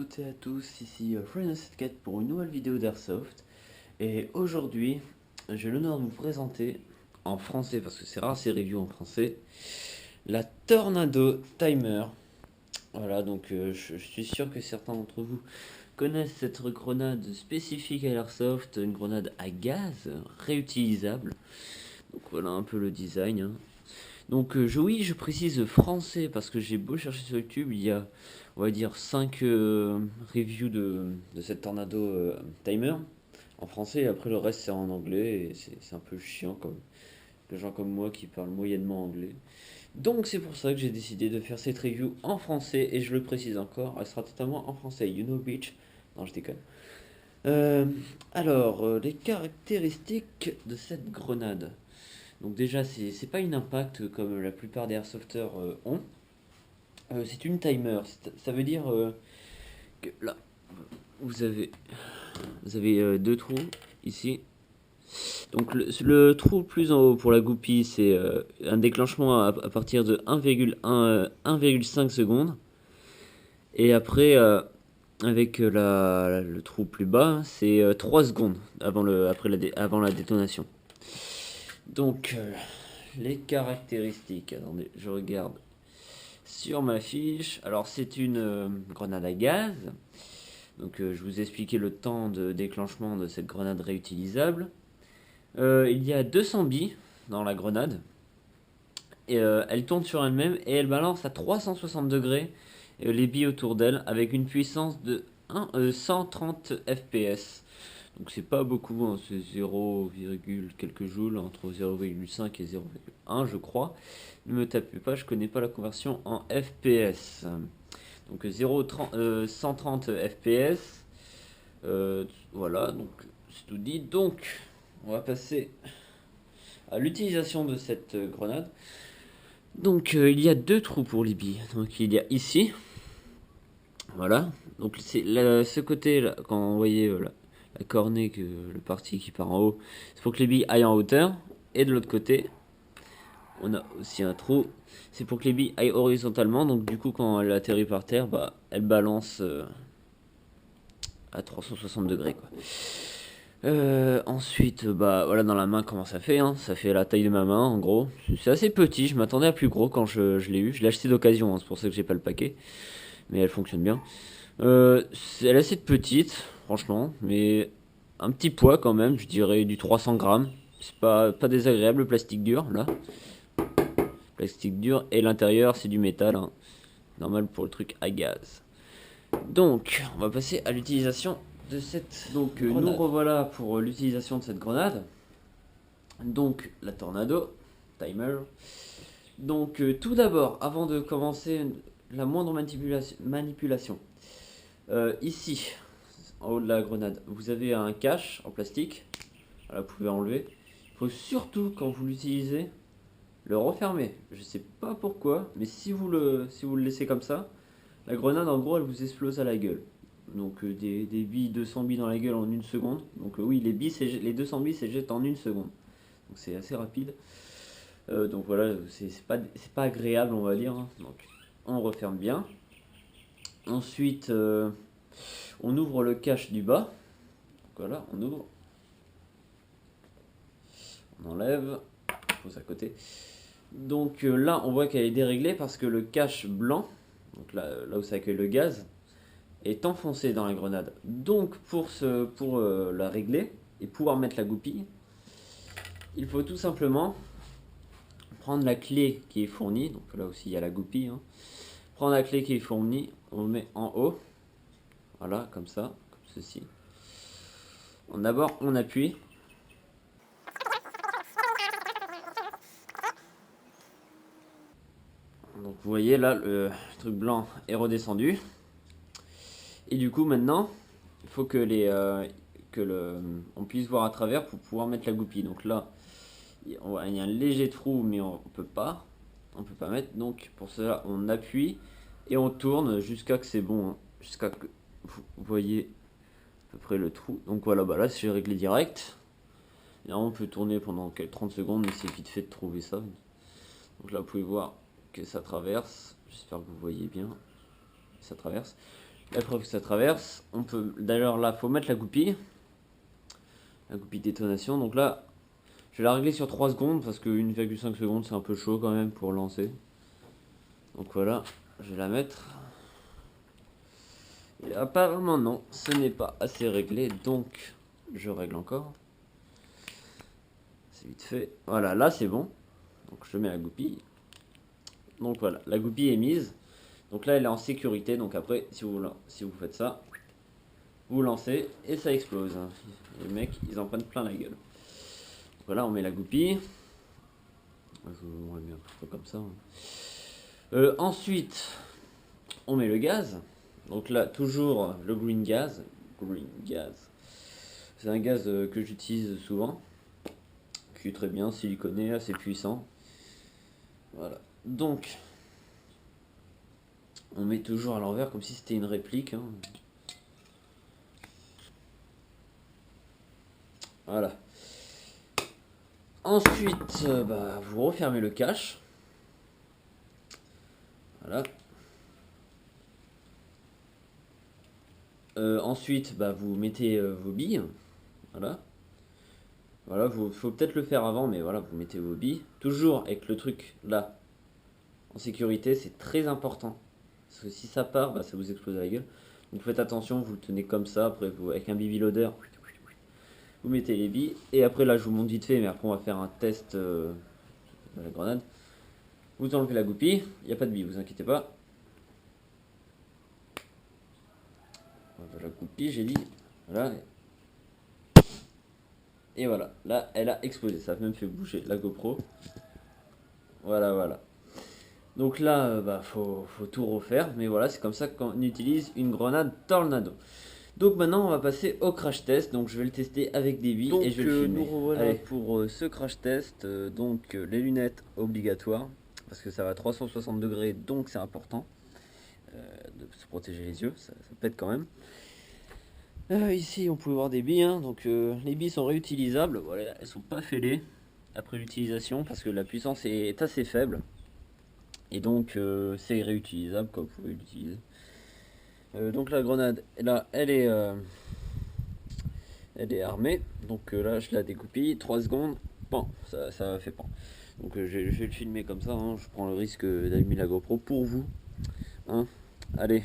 toutes et à tous, ici Freedom74 pour une nouvelle vidéo d'Airsoft. Et aujourd'hui, j'ai l'honneur de vous présenter, en français, parce que c'est rare ces reviews en français, la Tornado Timer. Voilà, donc je suis sûr que certains d'entre vous connaissent cette grenade spécifique à l'Airsoft, une grenade à gaz réutilisable. Donc voilà un peu le design, hein. Donc oui, je précise français parce que j'ai beau chercher sur YouTube, il y a, on va dire, 5 reviews de cette Tornado Timer en français, et après le reste c'est en anglais, et c'est un peu chiant comme les gens comme moi qui parlent moyennement anglais. Donc c'est pour ça que j'ai décidé de faire cette review en français, et je le précise encore, elle sera totalement en français. You know bitch. Non, je déconne. Euh, les caractéristiques de cette grenade. Donc déjà, c'est pas une impact comme la plupart des airsofters ont. C'est une timer. Ça veut dire que là, vous avez, deux trous ici. Donc le trou plus en haut pour la goupille, c'est un déclenchement à partir de 1,5 secondes. Et après, avec le trou plus bas, c'est 3 secondes avant la détonation. Donc, les caractéristiques. Attendez, je regarde sur ma fiche. Alors, c'est une grenade à gaz. Donc, je vous ai expliqué le temps de déclenchement de cette grenade réutilisable. Il y a 200 billes dans la grenade. Et, elle tourne sur elle-même et elle balance à 360 degrés les billes autour d'elle avec une puissance de 130 fps. Donc c'est pas beaucoup, hein, c'est 0, quelques joules, entre 0,5 et 0,1 je crois. Ne me tapez pas, je connais pas la conversion en FPS. Donc 130 FPS. Voilà, donc c'est tout dit. Donc on va passer à l'utilisation de cette grenade. Donc il y a deux trous pour les billes. Donc il y a ici. Voilà. Donc c'est ce côté là, quand vous voyez la cornée, le parti qui part en haut, c'est pour que les billes aillent en hauteur. Et de l'autre côté, on a aussi un trou, c'est pour que les billes aillent horizontalement. Donc du coup, quand elle atterrit par terre, bah, elle balance à 360 degrés, quoi. Ensuite, bah voilà, dans la main, comment ça fait, hein. Ça fait la taille de ma main, en gros. C'est assez petit, je m'attendais à plus gros quand je l'ai eu. Je l'ai acheté d'occasion, hein, c'est pour ça que j'ai pas le paquet. Mais elle fonctionne bien. Elle est assez petite, franchement, mais un petit poids quand même, je dirais du 300 grammes. C'est pas désagréable, le plastique dur, là. Plastique dur, et l'intérieur, c'est du métal, hein. Normal pour le truc à gaz. Donc, on va passer à l'utilisation de cette grenade. Nous revoilà pour l'utilisation de cette grenade. Donc, la Tornado Timer. Donc, tout d'abord, avant de commencer la moindre manipulation, ici, en haut de la grenade, vous avez un cache en plastique. Voilà, vous pouvez enlever. Il faut surtout, quand vous l'utilisez, le refermer. Je sais pas pourquoi, mais si vous le laissez comme ça, la grenade, en gros, elle vous explose à la gueule. Donc des billes, 200 billes dans la gueule en une seconde. Donc oui, les 200 billes se jettent en une seconde. Donc c'est assez rapide. Donc voilà, c'est pas agréable, on va dire, hein. Donc on referme bien. Ensuite, on ouvre le cache du bas. Donc voilà, on ouvre. On enlève. On pose à côté. Donc là, on voit qu'elle est déréglée parce que le cache blanc, donc là où ça accueille le gaz, est enfoncé dans la grenade. Donc pour la régler et pouvoir mettre la goupille, il faut tout simplement prendre la clé qui est fournie. Donc là aussi il y a la goupille, hein. Prendre la clé qui est fournie, on le met en haut. Voilà, comme ça, comme ceci. D'abord on appuie. Donc vous voyez là, le truc blanc est redescendu. Et du coup maintenant, il faut que on puisse voir à travers pour pouvoir mettre la goupille. Donc là, il y a un léger trou, mais on peut pas mettre. Donc pour cela, on appuie et on tourne jusqu'à que c'est bon, hein. Jusqu'à que vous voyez à peu près le trou. Donc voilà, bah là c'est réglé direct. Là on peut tourner pendant 30 secondes, mais c'est vite fait de trouver ça. Donc là vous pouvez voir que ça traverse. J'espère que vous voyez bien. Ça traverse. La preuve que ça traverse. On peut d'ailleurs là, faut mettre la goupille détonation. Donc là, je vais la régler sur 3 secondes parce que 1,5 secondes c'est un peu chaud quand même pour lancer. Donc voilà, je vais la mettre. Et apparemment non, ce n'est pas assez réglé, donc je règle encore. C'est vite fait. Voilà, là c'est bon. Donc je mets la goupille. Donc voilà, la goupille est mise. Donc là elle est en sécurité. Donc après, si vous faites ça, vous lancez et ça explose. Les mecs, ils en prennent plein la gueule. Voilà, on met la goupille. Je vous montrerai bien un peu comme ça. Ensuite, on met le gaz. Donc là, toujours le green gas. Green gas. C'est un gaz que j'utilise souvent. Qui est très bien, siliconé, assez puissant. Voilà. Donc, on met toujours à l'envers comme si c'était une réplique. Hein. Voilà. Ensuite, vous refermez le cache. Voilà. Ensuite, vous mettez vos billes. Voilà. Voilà, faut peut-être le faire avant, mais voilà, vous mettez vos billes. Toujours avec le truc là, en sécurité, c'est très important. Parce que si ça part, ça vous explose à la gueule. Donc faites attention, vous le tenez comme ça, après vous, avec un BB loader, vous mettez les billes. Et après là, je vous montre vite fait, mais après on va faire un test de la grenade. Vous enlevez la goupille, il n'y a pas de billes, vous inquiétez pas. La goupille, j'ai dit. Voilà. Et voilà, là elle a explosé, ça a même fait bouger la GoPro. Voilà, voilà. Donc là, faut tout refaire, mais voilà, c'est comme ça qu'on utilise une grenade tornado. Donc maintenant, on va passer au crash test. Donc je vais le tester avec des billes et je vais le filmer. Nous revoilà pour ce crash test. Donc les lunettes obligatoires, parce que ça va à 360 degrés, donc c'est important de se protéger les yeux, ça pète quand même. Ici, on peut voir des billes, hein. Donc les billes sont réutilisables. Voilà, elles sont pas fêlées après l'utilisation parce que la puissance est assez faible. Et donc c'est réutilisable comme vous pouvez l'utiliser. Donc la grenade, là, elle est armée. Donc là, je la dégoupille. 3 secondes. Pan, ça fait pan. Donc je vais le filmer comme ça. Hein. Je prends le risque d'allumer la GoPro pour vous. Hein. Allez.